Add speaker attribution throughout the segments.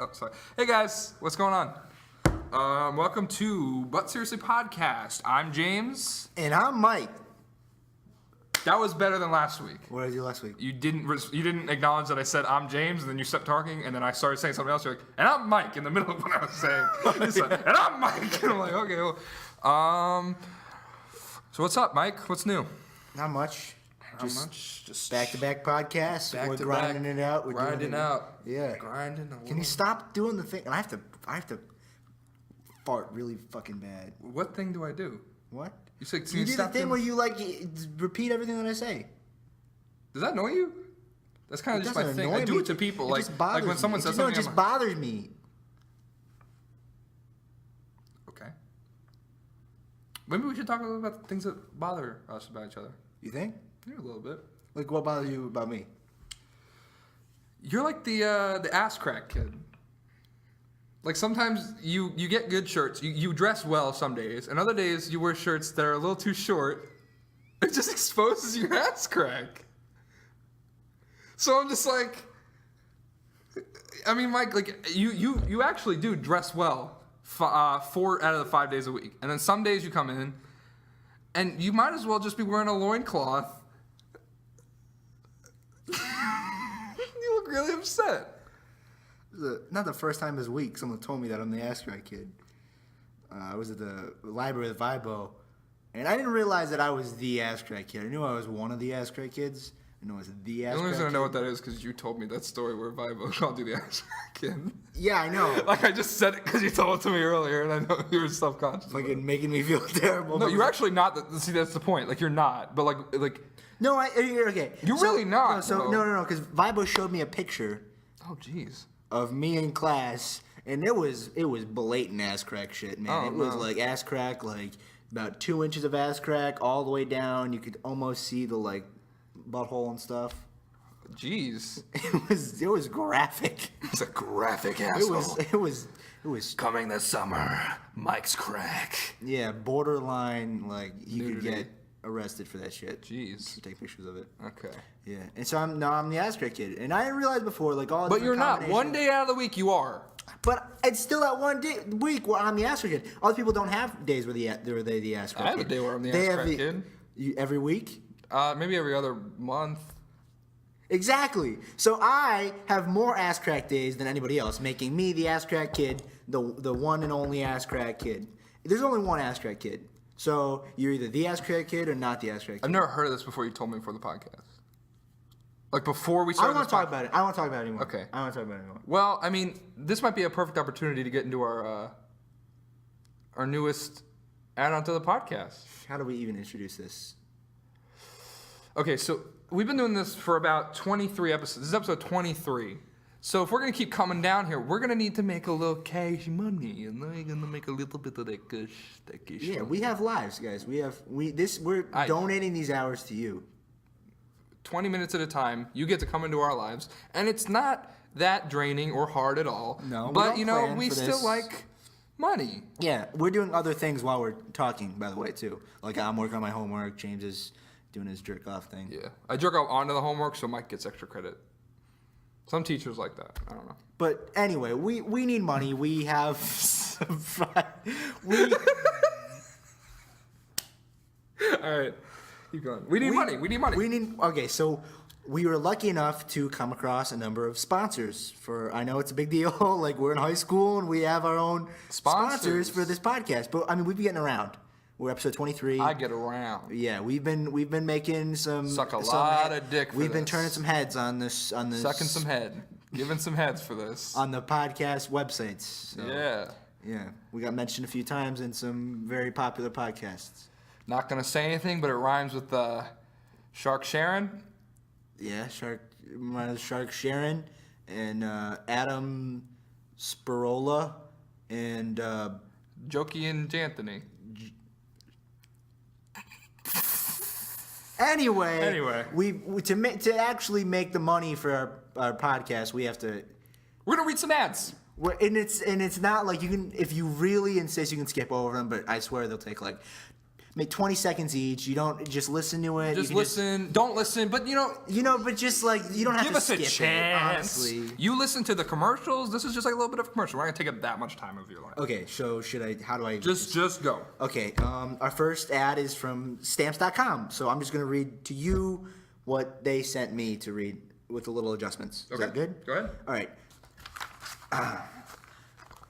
Speaker 1: Oh, sorry. Hey guys, what's going on? Welcome to But Seriously Podcast. I'm James.
Speaker 2: And I'm Mike.
Speaker 1: That was better than last week.
Speaker 2: What did I do last week?
Speaker 1: You didn't acknowledge that I said I'm James, and then you stepped talking, and then I started saying something else. You're like, and I'm Mike in the middle of what I was saying. You said, and I'm Mike, and I'm like, okay. Well, so what's up, Mike? What's new?
Speaker 2: Not much.
Speaker 1: Not much. Just
Speaker 2: Back-to-back podcasts. We're grinding it out. We're
Speaker 1: grinding out.
Speaker 2: Yeah.
Speaker 1: Grinding.
Speaker 2: Can you stop doing the thing? And I have to fart really fucking bad.
Speaker 1: What thing do I do?
Speaker 2: What?
Speaker 1: You said
Speaker 2: You do the thing where you repeat everything that I say.
Speaker 1: Does that annoy you? That's kind of just my thing. I do it to people. Like when someone says something.
Speaker 2: It just bothers me.
Speaker 1: Okay. Maybe we should talk a little about the things that bother us about each other.
Speaker 2: You think?
Speaker 1: Yeah, a little bit.
Speaker 2: Like what bothers you about me?
Speaker 1: You're like the ass crack kid. Like sometimes you get good shirts. You dress well some days, and other days you wear shirts that are a little too short. It just exposes your ass crack. So I'm just like, I mean, Mike, like you actually do dress well 4 out of the 5 days a week, and then some days you come in, and you might as well just be wearing a loincloth. You look really upset.
Speaker 2: Not the first time this week someone told me that I'm the ass crack kid. I was at the library with Vibo, and I didn't realize that I was the ass crack kid. I knew I was one of the ass crack kids. I knew I was the ass crack kid.
Speaker 1: The only reason I know what that is because you told me that story where Vibo called you the ass crack kid.
Speaker 2: Yeah, I know.
Speaker 1: Like I just said it because you told it to me earlier, and I know you were self-conscious.
Speaker 2: Fucking making me feel terrible.
Speaker 1: No, you're actually not. See, that's the point. Like you're not, but like.
Speaker 2: No, okay.
Speaker 1: You're really not.
Speaker 2: No, because Vibo showed me a picture.
Speaker 1: Oh, jeez.
Speaker 2: Of me in class, and it was blatant ass crack shit, man. It was like ass crack, like about 2 inches of ass crack all the way down. You could almost see the like butthole and stuff.
Speaker 1: Jeez.
Speaker 2: It was graphic.
Speaker 1: It's a graphic asshole.
Speaker 2: It was
Speaker 1: coming this summer. Mike's crack.
Speaker 2: Yeah, borderline like you
Speaker 1: Nudity.
Speaker 2: could get arrested for that shit.
Speaker 1: Jeez.
Speaker 2: Take pictures of it.
Speaker 1: Okay.
Speaker 2: Yeah, and so I'm the ass crack kid, and I didn't realize before like all.
Speaker 1: But you're not. One day out of the week you are.
Speaker 2: But it's still that one day week where I'm the ass crack kid. Other people don't have days where they're the ass crack kid.
Speaker 1: I have a day where I'm the ass crack kid.
Speaker 2: Every week?
Speaker 1: Maybe every other month.
Speaker 2: Exactly. So I have more ass crack days than anybody else, making me the ass crack kid, the one and only ass crack kid. There's only one ass crack kid. So you're either the ass crack kid or not the ass crack kid.
Speaker 1: I've never heard of this before you told me before the podcast. Like before we started.
Speaker 2: I don't want to talk about it. I don't want to talk about it anymore.
Speaker 1: Okay.
Speaker 2: I don't want to talk about it anymore.
Speaker 1: Well, I mean, this might be a perfect opportunity to get into our newest add-on to the podcast.
Speaker 2: How do we even introduce this?
Speaker 1: Okay, so we've been doing this for about 23 episodes. This is episode 23. So if we're going to keep coming down here, we're going to need to make a little cash money, and then we're going to make a little bit of that cash
Speaker 2: Yeah,
Speaker 1: money.
Speaker 2: we have lives, guys. We're donating these hours to you.
Speaker 1: 20 minutes at a time, you get to come into our lives, and it's not that draining or hard at all.
Speaker 2: No, we
Speaker 1: but
Speaker 2: don't
Speaker 1: you know,
Speaker 2: plan
Speaker 1: we
Speaker 2: for
Speaker 1: still
Speaker 2: this.
Speaker 1: like money.
Speaker 2: Yeah, we're doing other things while we're talking, by the way, too. Like I'm working on my homework. James is doing his jerk off thing.
Speaker 1: Yeah, I jerk off onto the homework, so Mike gets extra credit. Some teachers like that. I don't know.
Speaker 2: But anyway, we need money. We have
Speaker 1: All right, keep going. We need money. We need money.
Speaker 2: Okay, so we were lucky enough to come across a number of sponsors for. I know it's a big deal. Like we're in high school and we have our own sponsors for this podcast. But I mean, we've been getting around. We're episode 23.
Speaker 1: I get around.
Speaker 2: Yeah, we've been making some
Speaker 1: Suck a lot of dick for
Speaker 2: We've been
Speaker 1: this.
Speaker 2: turning some heads on this
Speaker 1: Sucking some head. Giving some heads for this.
Speaker 2: on the podcast websites. So,
Speaker 1: Yeah.
Speaker 2: Yeah, we got mentioned a few times in some very popular podcasts.
Speaker 1: Not gonna say anything, but it rhymes with Shark Sharon.
Speaker 2: Yeah, Shark Sharon and Adam Spirola and
Speaker 1: Jokey and Janthony.
Speaker 2: Anyway, we to actually make the money for our podcast, we have to.
Speaker 1: We're gonna read some ads.
Speaker 2: And it's not like you can, if you really insist, you can skip over them. But I swear they'll take like Make 20 seconds each. You don't just listen to it.
Speaker 1: Just
Speaker 2: you can
Speaker 1: listen. Don't listen, but
Speaker 2: but just like you don't have
Speaker 1: give
Speaker 2: to
Speaker 1: us
Speaker 2: skip
Speaker 1: a chance.
Speaker 2: it. Honestly.
Speaker 1: You listen to the commercials. This is just like a little bit of a commercial. We're not gonna take up that much time of your life.
Speaker 2: Okay, so should I? How do I?
Speaker 1: Just go.
Speaker 2: Okay. Our first ad is from Stamps.com. So I'm just gonna read to you what they sent me to read with the little adjustments. Is that good?
Speaker 1: Go ahead.
Speaker 2: All right.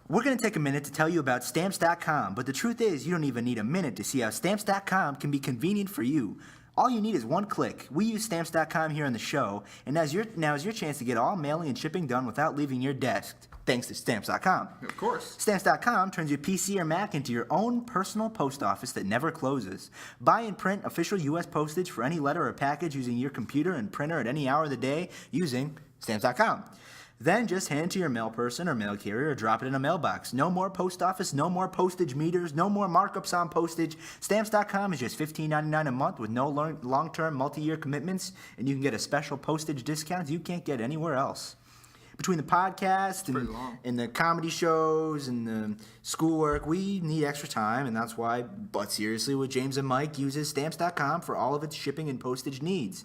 Speaker 2: We're going to take a minute to tell you about Stamps.com, but the truth is you don't even need a minute to see how Stamps.com can be convenient for you. All you need is one click. We use Stamps.com here on the show, and now is your chance to get all mailing and shipping done without leaving your desk, thanks to Stamps.com.
Speaker 1: Of course.
Speaker 2: Stamps.com turns your PC or Mac into your own personal post office that never closes. Buy and print official U.S. postage for any letter or package using your computer and printer at any hour of the day using Stamps.com. Then just hand it to your mail person or mail carrier or drop it in a mailbox. No more post office, no more postage meters, no more markups on postage. Stamps.com is just $15.99 a month with no long-term multi-year commitments, and you can get a special postage discount you can't get anywhere else. Between the podcast and the comedy shows and the schoolwork, we need extra time, and that's why But Seriously with James and Mike uses Stamps.com for all of its shipping and postage needs.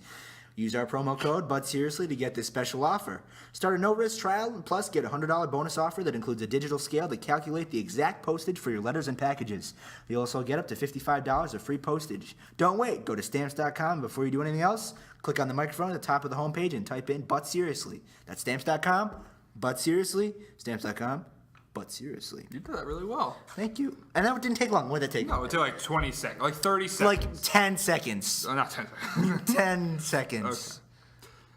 Speaker 2: Use our promo code ButSeriously to get this special offer. Start a no-risk trial and plus get a $100 bonus offer that includes a digital scale to calculate the exact postage for your letters and packages. You'll also get up to $55 of free postage. Don't wait. Go to Stamps.com. Before you do anything else, click on the microphone at the top of the homepage and type in But Seriously. That's Stamps.com, But Seriously, Stamps.com, But Seriously.
Speaker 1: You did that really well.
Speaker 2: Thank you. And that didn't take long. What did that take?
Speaker 1: No, it took like 20 seconds, like 30 seconds.
Speaker 2: Like 10 seconds.
Speaker 1: Not 10 seconds.
Speaker 2: 10 seconds.
Speaker 1: Okay.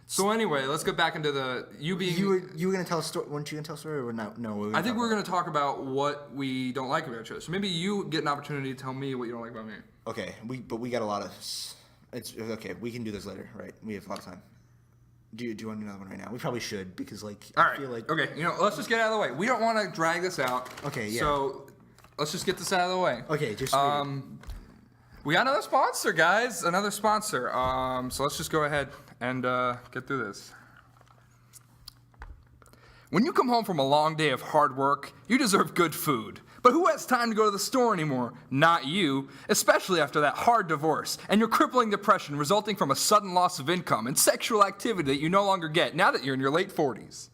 Speaker 1: So anyway, let's get back into the you
Speaker 2: were gonna tell a story. Weren't you gonna tell a story or not? No.
Speaker 1: I think we're gonna talk about what we don't like about each other. So maybe you get an opportunity to tell me what you don't like about me.
Speaker 2: Okay. We got a lot of. It's okay. We can do this later, right? We have a lot of time. Do you want to do another one right now? We probably should because
Speaker 1: All
Speaker 2: I
Speaker 1: right.
Speaker 2: feel like
Speaker 1: Okay. Let's just get it out of the way. We don't want to drag this out.
Speaker 2: Okay, yeah.
Speaker 1: So let's just get this out of the way.
Speaker 2: Okay, just
Speaker 1: We got another sponsor, guys. Another sponsor. So let's just go ahead and get through this. When you come home from a long day of hard work, you deserve good food. But who has time to go to the store anymore? Not you, especially after that hard divorce and your crippling depression resulting from a sudden loss of income and sexual activity that you no longer get now that you're in your late 40s.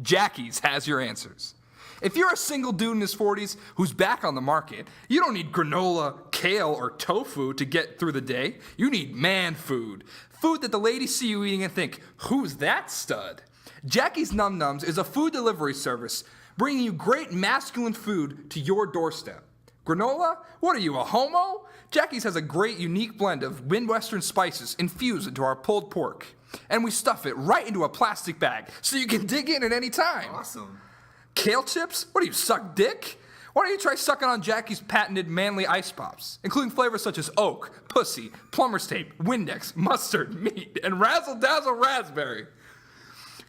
Speaker 1: Jackie's has your answers. If you're a single dude in his 40s who's back on the market, you don't need granola, kale, or tofu to get through the day. You need man food. Food that the ladies see you eating and think, who's that stud? Jackie's Num Nums is a food delivery service bringing you great masculine food to your doorstep. Granola? What are you, a homo? Jackie's has a great unique blend of Midwestern spices infused into our pulled pork. And we stuff it right into a plastic bag so you can dig in at any time.
Speaker 2: awesome.
Speaker 1: Kale chips? What do you, suck dick? Why don't you try sucking on Jackie's patented manly ice pops, including flavors such as oak, pussy, plumber's tape, Windex, mustard, meat, and razzle dazzle raspberry.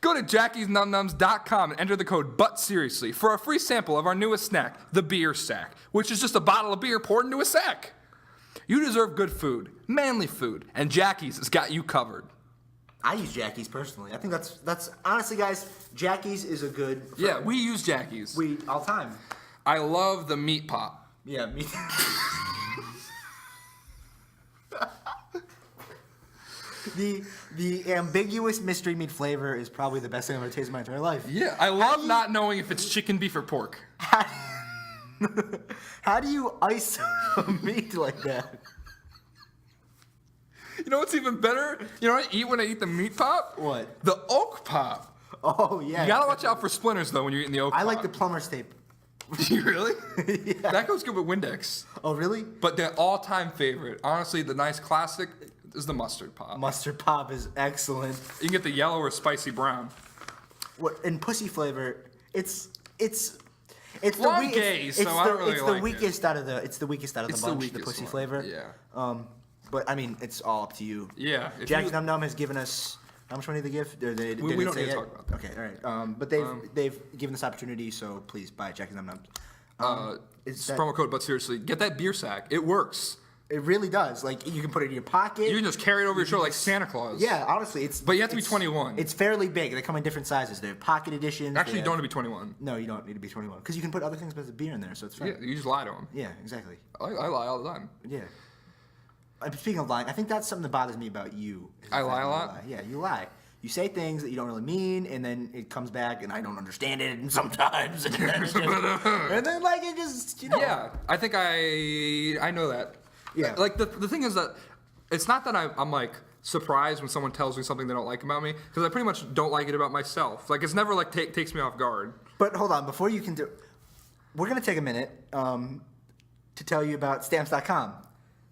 Speaker 1: Go to jackiesnumnums.com and enter the code BUTSERIOUSLY for a free sample of our newest snack, the Beer Sack, which is just a bottle of beer poured into a sack. You deserve good food, manly food, and Jackie's has got you covered.
Speaker 2: I use Jackie's personally. I think that's honestly, guys. Jackie's is a good.
Speaker 1: Yeah, we use Jackie's.
Speaker 2: We all time.
Speaker 1: I love the meat pop.
Speaker 2: Yeah, me. The ambiguous mystery meat flavor is probably the best thing I've ever tasted in my entire life.
Speaker 1: Yeah, I love not knowing if it's chicken, beef, or pork.
Speaker 2: How do you ice a meat like that?
Speaker 1: You know what's even better? You know what I eat when I eat the meat pop?
Speaker 2: What?
Speaker 1: The oak pop.
Speaker 2: Oh yeah.
Speaker 1: You gotta watch out for splinters though when you're eating the oak pop.
Speaker 2: I like the plumber's tape.
Speaker 1: You really?
Speaker 2: Yeah.
Speaker 1: That goes good with Windex.
Speaker 2: Oh really?
Speaker 1: But the all-time favorite, honestly, the nice classic is the mustard pop.
Speaker 2: Mustard pop is excellent.
Speaker 1: You can get the yellow or spicy brown.
Speaker 2: What in pussy flavor? It's
Speaker 1: Well, I'm gay, so I don't really
Speaker 2: it's
Speaker 1: like
Speaker 2: the weakest out of the
Speaker 1: It's the
Speaker 2: bunch. The
Speaker 1: weakest
Speaker 2: pussy
Speaker 1: one,
Speaker 2: flavor.
Speaker 1: yeah.
Speaker 2: But I mean, it's all up to you.
Speaker 1: Yeah.
Speaker 2: Jackie's Num Num has given us how much money they give?
Speaker 1: We don't need to talk about that.
Speaker 2: Okay, all right. But they've given this opportunity, so please buy Jackie's Num Nums.
Speaker 1: It's promo code, but seriously, get that beer sack. It works.
Speaker 2: It really does. Like you can put it in your pocket.
Speaker 1: You can just carry it over your shoulder like Santa Claus.
Speaker 2: Yeah, honestly, it's.
Speaker 1: But you have to be 21.
Speaker 2: It's fairly big. They come in different sizes. They're pocket editions.
Speaker 1: Actually, you
Speaker 2: they
Speaker 1: don't
Speaker 2: have-
Speaker 1: need to be 21.
Speaker 2: No, you don't need to be 21 because you can put other things besides beer in there, so it's fine.
Speaker 1: Yeah, you just lie to them.
Speaker 2: Yeah, exactly.
Speaker 1: I lie all the time.
Speaker 2: Yeah. speaking of lying, I think that's something that bothers me about you. is the
Speaker 1: I
Speaker 2: fact
Speaker 1: lie a
Speaker 2: that you
Speaker 1: lot?
Speaker 2: Yeah, you lie. You say things that you don't really mean, and then it comes back, and I don't understand it, and sometimes, and then, and then like it just,
Speaker 1: Yeah, I think I know that.
Speaker 2: Yeah.
Speaker 1: Like the thing is that it's not that I'm like surprised when someone tells me something they don't like about me, because I pretty much don't like it about myself. Like it's never like takes me off guard.
Speaker 2: But hold on, before you can do, we're gonna take a minute to tell you about Stamps.com.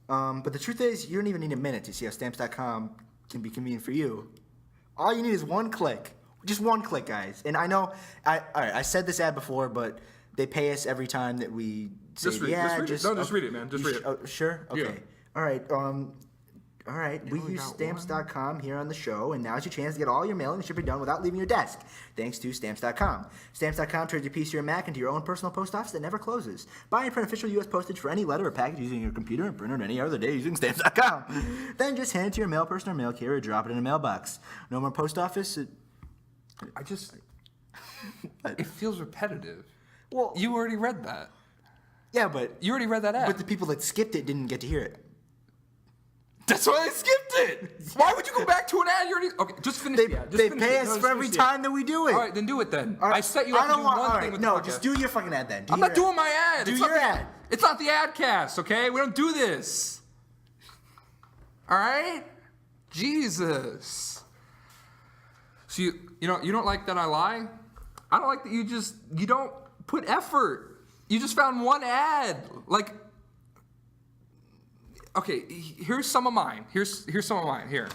Speaker 2: But the truth is, you don't even need a minute to see how Stamps.com can be convenient for you. All you need is one click, just one click, guys. And I know, all right, I said this ad before, but they pay us every time that we say
Speaker 1: Just
Speaker 2: the
Speaker 1: read- just
Speaker 2: ad.
Speaker 1: read it. No, just read it, man. Just
Speaker 2: you
Speaker 1: read it.
Speaker 2: Oh, sure. Okay.
Speaker 1: Yeah.
Speaker 2: All right. All right, we
Speaker 1: only
Speaker 2: use
Speaker 1: got
Speaker 2: Stamps.com here on the show, and now's your chance to get all your mailing and shipping done without leaving your desk, thanks to Stamps.com. Stamps.com turns your PC or Mac into your own personal post office that never closes. Buy and print official U.S. postage for any letter or package using your computer and print it any other day using Stamps.com. Then just hand it to your mail person or mail carrier or drop it in a mailbox. No more post office.
Speaker 1: I just it feels repetitive.
Speaker 2: Well,
Speaker 1: You already read that.
Speaker 2: yeah, but
Speaker 1: You already read that ad.
Speaker 2: the people that skipped it didn't get to hear it.
Speaker 1: That's why I skipped it. Why would you go back to an ad you already? Okay, just finish
Speaker 2: They,
Speaker 1: the ad. Just
Speaker 2: they
Speaker 1: finish
Speaker 2: pay
Speaker 1: it.
Speaker 2: us
Speaker 1: No,
Speaker 2: for
Speaker 1: just
Speaker 2: every
Speaker 1: finish the ad.
Speaker 2: time that we do it.
Speaker 1: All right, then do it then.
Speaker 2: All right,
Speaker 1: I set you up to do one
Speaker 2: all
Speaker 1: thing
Speaker 2: right,
Speaker 1: with
Speaker 2: no,
Speaker 1: the podcast.
Speaker 2: just do your fucking ad then.
Speaker 1: I'm not doing my ad.
Speaker 2: Do
Speaker 1: It's
Speaker 2: your
Speaker 1: not the-
Speaker 2: ad.
Speaker 1: It's not the ad cast, okay? We don't do this. All right? Jesus. So you don't like that I lie? I don't like that you don't put effort. You just found one ad. Like, okay, here's some of mine. Here's some of mine. Here.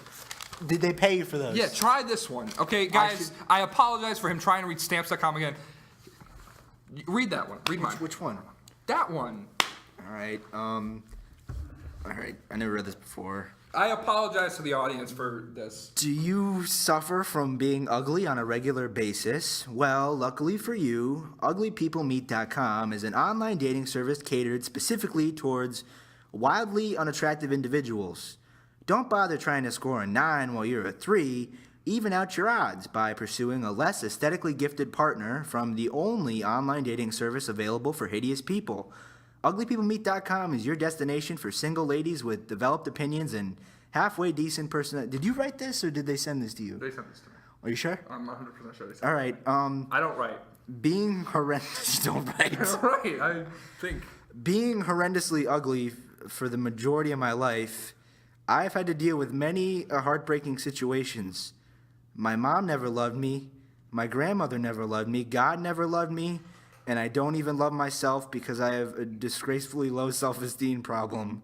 Speaker 2: Did they pay you for those?
Speaker 1: Yeah, try this one. Okay, guys, I apologize for him trying to read stamps.com again. Read that one. Read mine.
Speaker 2: Which one?
Speaker 1: That one.
Speaker 2: All right. All right. I never read this before.
Speaker 1: I apologize to the audience for this.
Speaker 2: Do you suffer from being ugly on a regular basis? Well, luckily for you, uglypeoplemeet.com is an online dating service catered specifically towards wildly unattractive individuals. Don't bother trying to score a 9 while you're a 3. Even out your odds by pursuing a less aesthetically gifted partner from the only online dating service available for hideous people. UglyPeopleMeet.com is your destination for single ladies with developed opinions and halfway decent personality. Did you write this or did they send this to you?
Speaker 1: They sent this to me.
Speaker 2: Are you sure?
Speaker 1: I'm 100% sure they sent
Speaker 2: All right.
Speaker 1: I don't write.
Speaker 2: Being horrendous. Don't write.
Speaker 1: Right, I think.
Speaker 2: Being horrendously ugly for the majority of my life, I've had to deal with many heartbreaking situations. My mom never loved me. My grandmother never loved me. God never loved me. And I don't even love myself because I have a disgracefully low self-esteem problem.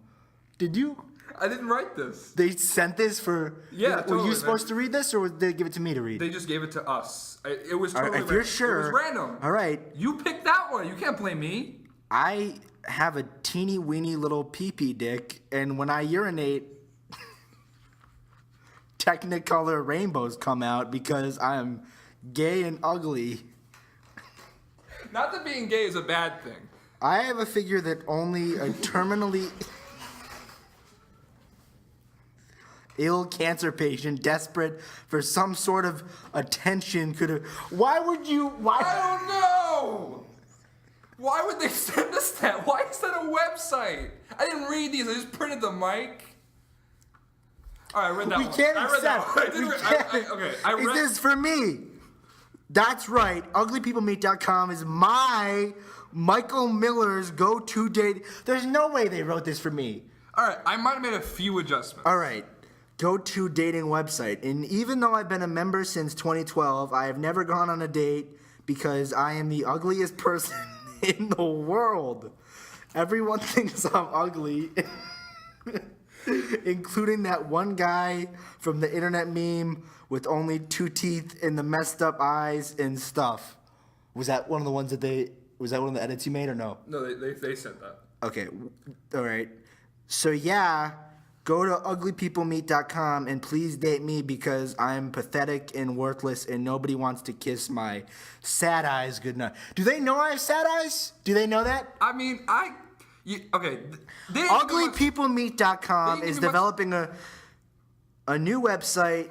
Speaker 2: Did you?
Speaker 1: I didn't write this.
Speaker 2: They sent this for...
Speaker 1: Yeah,
Speaker 2: Were
Speaker 1: totally,
Speaker 2: you
Speaker 1: man.
Speaker 2: supposed to read this or did they give it to me to read?
Speaker 1: They just gave it to us. It was
Speaker 2: All
Speaker 1: totally
Speaker 2: right, if you're
Speaker 1: random.
Speaker 2: sure...
Speaker 1: It was random.
Speaker 2: All right.
Speaker 1: You picked that one. You can't blame me.
Speaker 2: I have a teeny weeny little pee-pee dick, and when I urinate, Technicolor rainbows come out because I'm gay and ugly.
Speaker 1: Not that being gay is a bad thing.
Speaker 2: I have a figure that only a terminally ill cancer patient desperate for some sort of attention could have. Why would you? Why?
Speaker 1: I don't know. Why would they send us that? Why is that a website? I didn't read these. I just printed the mic. All right, I read that
Speaker 2: We
Speaker 1: one.
Speaker 2: can't
Speaker 1: I read that
Speaker 2: accept.
Speaker 1: one. I didn't
Speaker 2: We
Speaker 1: re-
Speaker 2: can't.
Speaker 1: okay, I
Speaker 2: Is
Speaker 1: read.
Speaker 2: this for me? That's right. UglyPeopleMeet.com is my Michael Miller's go-to date. There's no way they wrote this for me.
Speaker 1: All right, I might have made a few adjustments.
Speaker 2: All right. Go-to dating website. And even though I've been a member since 2012, I have never gone on a date because I am the ugliest person in the world. Everyone thinks I'm ugly. Including that one guy from the internet meme with only 2 teeth and the messed up eyes and stuff. Was that one of the ones that was that one of the edits you made or no?
Speaker 1: No, they sent that.
Speaker 2: Okay, all right. So yeah, go to uglypeoplemeet.com and please date me because I'm pathetic and worthless and nobody wants to kiss my sad eyes goodnight. Do they know I have sad eyes? Do they know that?
Speaker 1: I mean, okay.
Speaker 2: Uglypeoplemeet.com
Speaker 1: They
Speaker 2: is
Speaker 1: give you much-
Speaker 2: developing a new website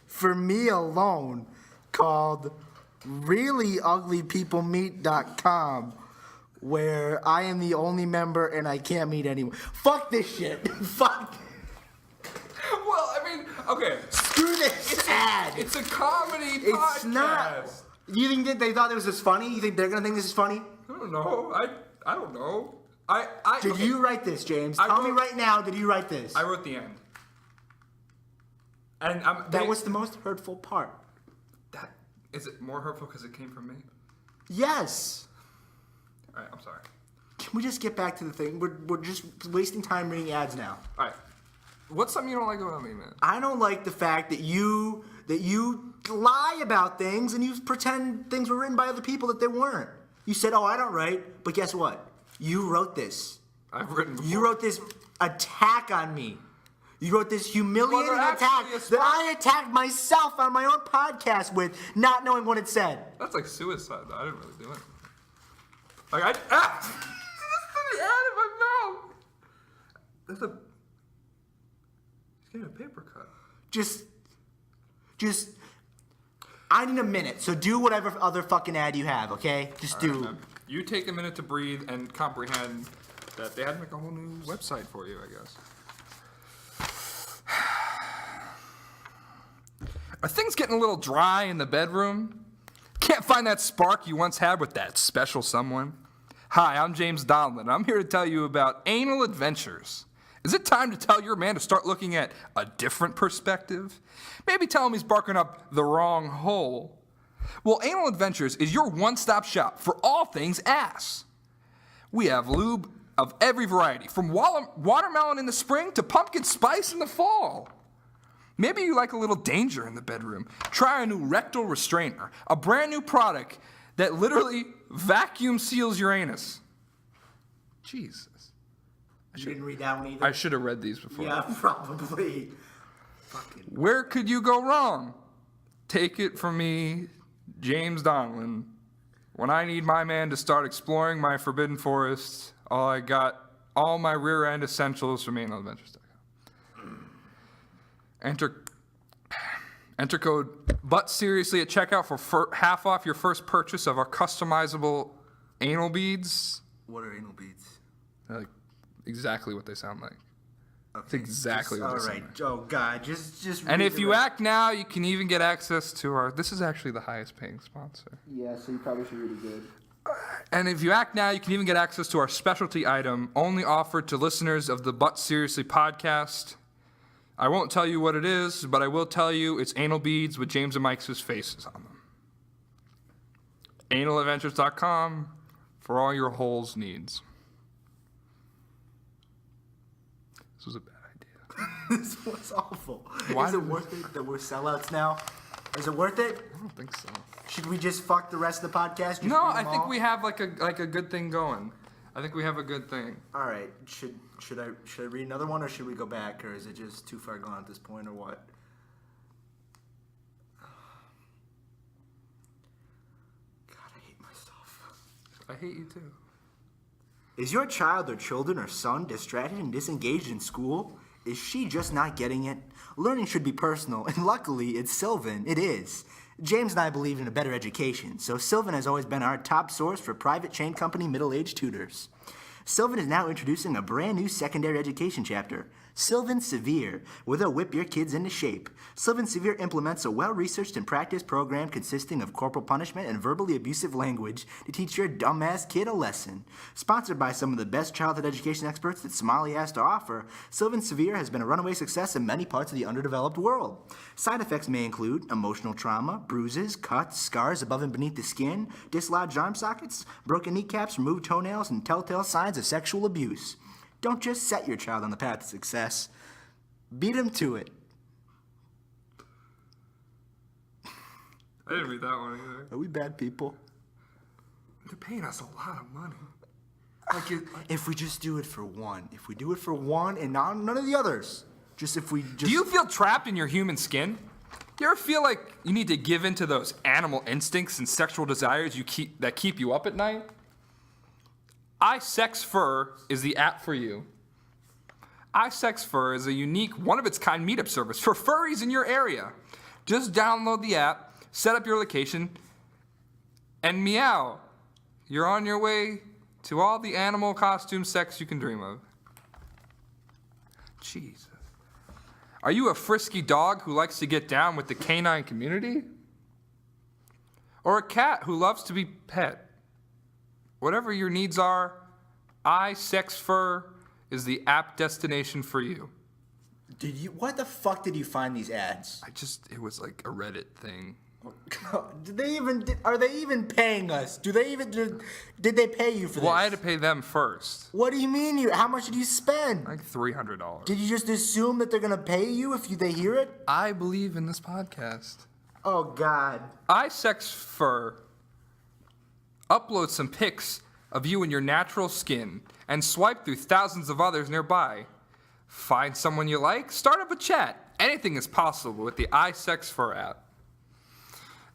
Speaker 2: for me alone called reallyuglypeoplemeet.com where I am the only member and I can't meet anyone. Fuck this shit. Fuck.
Speaker 1: Well, I mean, okay.
Speaker 2: Screw this ad.
Speaker 1: It's a comedy podcast.
Speaker 2: It's not. You think that they thought this was funny? You think they're gonna think this is funny?
Speaker 1: I don't know. I don't know.
Speaker 2: Did
Speaker 1: okay.
Speaker 2: you write this, James? Tell me right now. Did you write this?
Speaker 1: I wrote the end. And
Speaker 2: that was the most hurtful part.
Speaker 1: That is it more hurtful because it came from me?
Speaker 2: Yes.
Speaker 1: All right, I'm sorry.
Speaker 2: Can we just get back to the thing? We're just wasting time reading ads now.
Speaker 1: All right. What's something you don't like about me, man?
Speaker 2: I don't like the fact that you lie about things and you pretend things were written by other people that they weren't. You said, "Oh, I don't write," but guess what? You wrote this.
Speaker 1: I've written before.
Speaker 2: You wrote this attack on me. You wrote this humiliating
Speaker 1: Well, they're
Speaker 2: attack
Speaker 1: actually a
Speaker 2: that I attacked myself on my own podcast with, not knowing what it said.
Speaker 1: That's like suicide, though. I didn't really do it. Like, This is the ad in my mouth. He's getting a paper cut.
Speaker 2: Just, I need a minute, so do whatever other fucking ad you have, okay? Just do.
Speaker 1: All right, man. You take a minute to breathe and comprehend that they had to make a whole new website for you, I guess. Are things getting a little dry in the bedroom? Can't find that spark you once had with that special someone? Hi, I'm James Donlin. I'm here to tell you about Anal Adventures. Is it time to tell your man to start looking at a different perspective? Maybe tell him he's barking up the wrong hole. Well, Anal Adventures is your one-stop shop for all things ass. We have lube of every variety, from watermelon in the spring to pumpkin spice in the fall. Maybe you like a little danger in the bedroom. Try our new rectal restrainer, a brand new product that literally vacuum seals your anus. Jesus.
Speaker 2: You didn't read that one either?
Speaker 1: I should have read these before.
Speaker 2: Yeah, probably. Fucking.
Speaker 1: Where could you go wrong? Take it from me, James Donlin. When I need my man to start exploring my forbidden forests, I got all my rear end essentials from analadventures.com. Enter code BUTSERIOUSLY at checkout for half off your first purchase of our customizable anal beads.
Speaker 2: What are anal beads?
Speaker 1: They're like exactly what they sound like.
Speaker 2: Okay.
Speaker 1: It's exactly what they sound like.
Speaker 2: All right. Oh, God. Just
Speaker 1: And
Speaker 2: read
Speaker 1: if
Speaker 2: the
Speaker 1: you
Speaker 2: rest.
Speaker 1: act now, you can even get access to our... This is actually the highest paying sponsor.
Speaker 2: Yeah, so you probably should read it good.
Speaker 1: And if you act now, you can even get access to our specialty item only offered to listeners of the But Seriously podcast. I won't tell you what it is, but I will tell you it's anal beads with James and Mike's faces on them. Analadventures.com for all your holes needs. This was a bad idea.
Speaker 2: This was awful.
Speaker 1: Why
Speaker 2: Is it
Speaker 1: did
Speaker 2: worth it that we're sellouts now? Is it worth it?
Speaker 1: I don't think so.
Speaker 2: Should we just fuck the rest of the podcast? Just
Speaker 1: No,
Speaker 2: read
Speaker 1: I
Speaker 2: them
Speaker 1: think
Speaker 2: all?
Speaker 1: we have like a good thing going. I think we have a good thing.
Speaker 2: All right. Should I read another one, or should we go back, or is it just too far gone at this point, or what? God, I hate myself.
Speaker 1: I hate you too.
Speaker 2: Is your child or children or son distracted and disengaged in school? Is she just not getting it? Learning should be personal, and luckily, it's Sylvan. It is. James and I believe in a better education, so Sylvan has always been our top source for private chain company middle-aged tutors. Sylvan is now introducing a brand new secondary education chapter, Sylvan Severe, where they'll whip your kids into shape. Sylvan Severe implements a well-researched and practiced program consisting of corporal punishment and verbally abusive language to teach your dumbass kid a lesson. Sponsored by some of the best childhood education experts that Somalia has to offer, Sylvan Severe has been a runaway success in many parts of the underdeveloped world. Side effects may include emotional trauma, bruises, cuts, scars above and beneath the skin, dislodged arm sockets, broken kneecaps, removed toenails, and telltale signs of sexual abuse. Don't just set your child on the path to success. Beat him to it.
Speaker 1: I didn't read that one either.
Speaker 2: Are we bad people?
Speaker 1: They're paying us a lot of money.
Speaker 2: If we just do it for one. If we do it for one and none of the others. Just if we just...
Speaker 1: Do you feel trapped in your human skin? You ever feel like you need to give in to those animal instincts and sexual desires that keep you up at night? iSexFur is the app for you. iSexFur is a unique, one-of-its-kind meetup service for furries in your area. Just download the app, set up your location, and meow. You're on your way to all the animal costume sex you can dream of. Jesus. Are you a frisky dog who likes to get down with the canine community? Or a cat who loves to be pet? Whatever your needs are, iSexFur is the app destination for you.
Speaker 2: What the fuck did you find these ads?
Speaker 1: It was like a Reddit thing.
Speaker 2: Are they even paying us? Did they pay you for this?
Speaker 1: Well, I had to pay them first.
Speaker 2: What do you mean how much did you spend?
Speaker 1: Like $300.
Speaker 2: Did you just assume that they're gonna pay you if they hear it?
Speaker 1: I believe in this podcast.
Speaker 2: Oh God.
Speaker 1: iSexFur upload some pics of you in your natural skin and swipe through thousands of others nearby. Find someone you like, start up a chat. Anything is possible with the iSexFur app.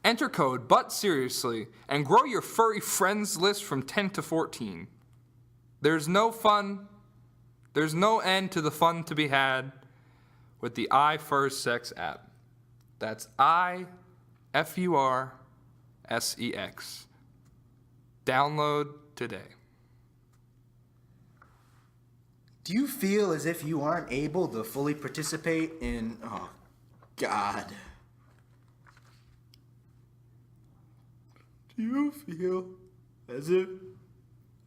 Speaker 1: Enter code BUTSERIOUSLY and grow your furry friends list from 10 to 14. There's no end to the fun to be had with the iFurSex app. That's iFurSex. Download today.
Speaker 2: Do you feel as if you aren't able to fully participate in... Oh, God. Do you feel as if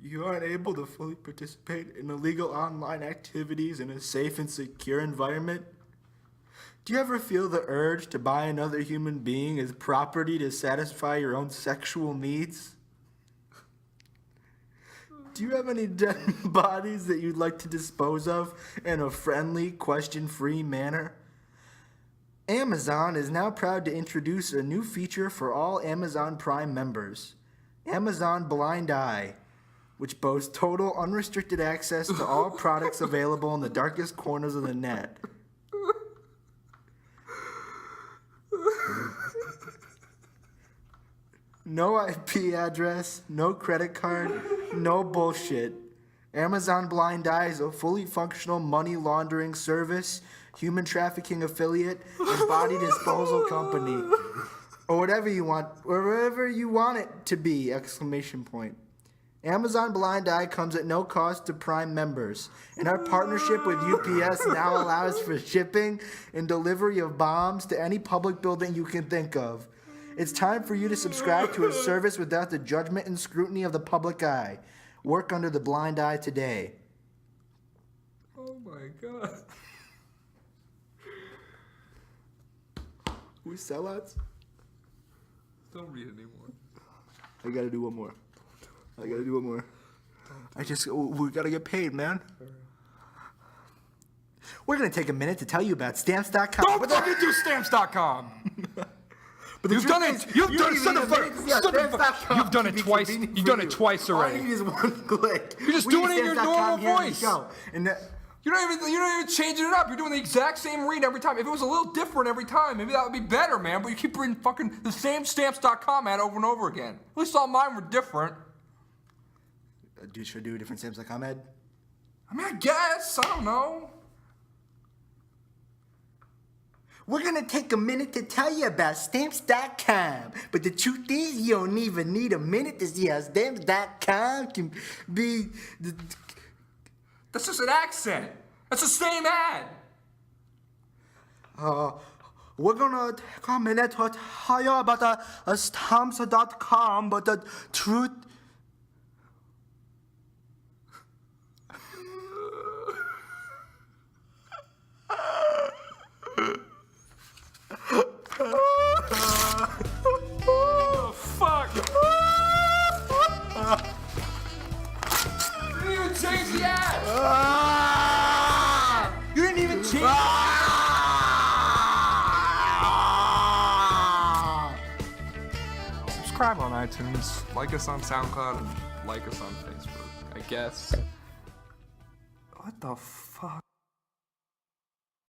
Speaker 2: you aren't able to fully participate in illegal online activities in a safe and secure environment? Do you ever feel the urge to buy another human being as property to satisfy your own sexual needs? Do you have any dead bodies that you'd like to dispose of in a friendly, question-free manner? Amazon is now proud to introduce a new feature for all Amazon Prime members, Amazon Blind Eye, which boasts total unrestricted access to all products available in the darkest corners of the net. No IP address, no credit card, no bullshit. Amazon Blind Eye is a fully functional money laundering service, human trafficking affiliate, and body disposal company. Or whatever you want, wherever you want it to be, exclamation point. Amazon Blind Eye comes at no cost to Prime members, and our partnership with UPS now allows for shipping and delivery of bombs to any public building you can think of. It's time for you to subscribe to a service without the judgment and scrutiny of the public eye. Work under the blind eye today.
Speaker 1: Oh my God.
Speaker 2: We sellouts?
Speaker 1: Don't read anymore.
Speaker 2: I gotta do one more. We gotta get paid, man. We're gonna take a minute to tell you about Stamps.com.
Speaker 1: Don't fucking do Stamps.com! You've done it twice. You've done it twice already.
Speaker 2: All you need is one click.
Speaker 1: You're just doing it in your normal voice.
Speaker 2: And
Speaker 1: You're not even changing it up. You're doing the exact same read every time. If it was a little different every time, maybe that would be better, man. But you keep reading fucking the same Stamps.com ad over and over again. At least all mine were different.
Speaker 2: Should I do a different Stamps.com ad?
Speaker 1: I mean, I guess. I don't know.
Speaker 2: We're gonna take a minute to tell you about Stamps.com. But the truth is, you don't even need a minute to see how Stamps.com can be...
Speaker 1: That's just an accent. That's the same ad.
Speaker 2: We're gonna take a minute to tell you about Stamps.com, but the truth...
Speaker 1: Oh, fuck. You didn't even change the ad. You didn't even change Subscribe on iTunes, like us on SoundCloud, and like us on Facebook, I guess. What the fuck?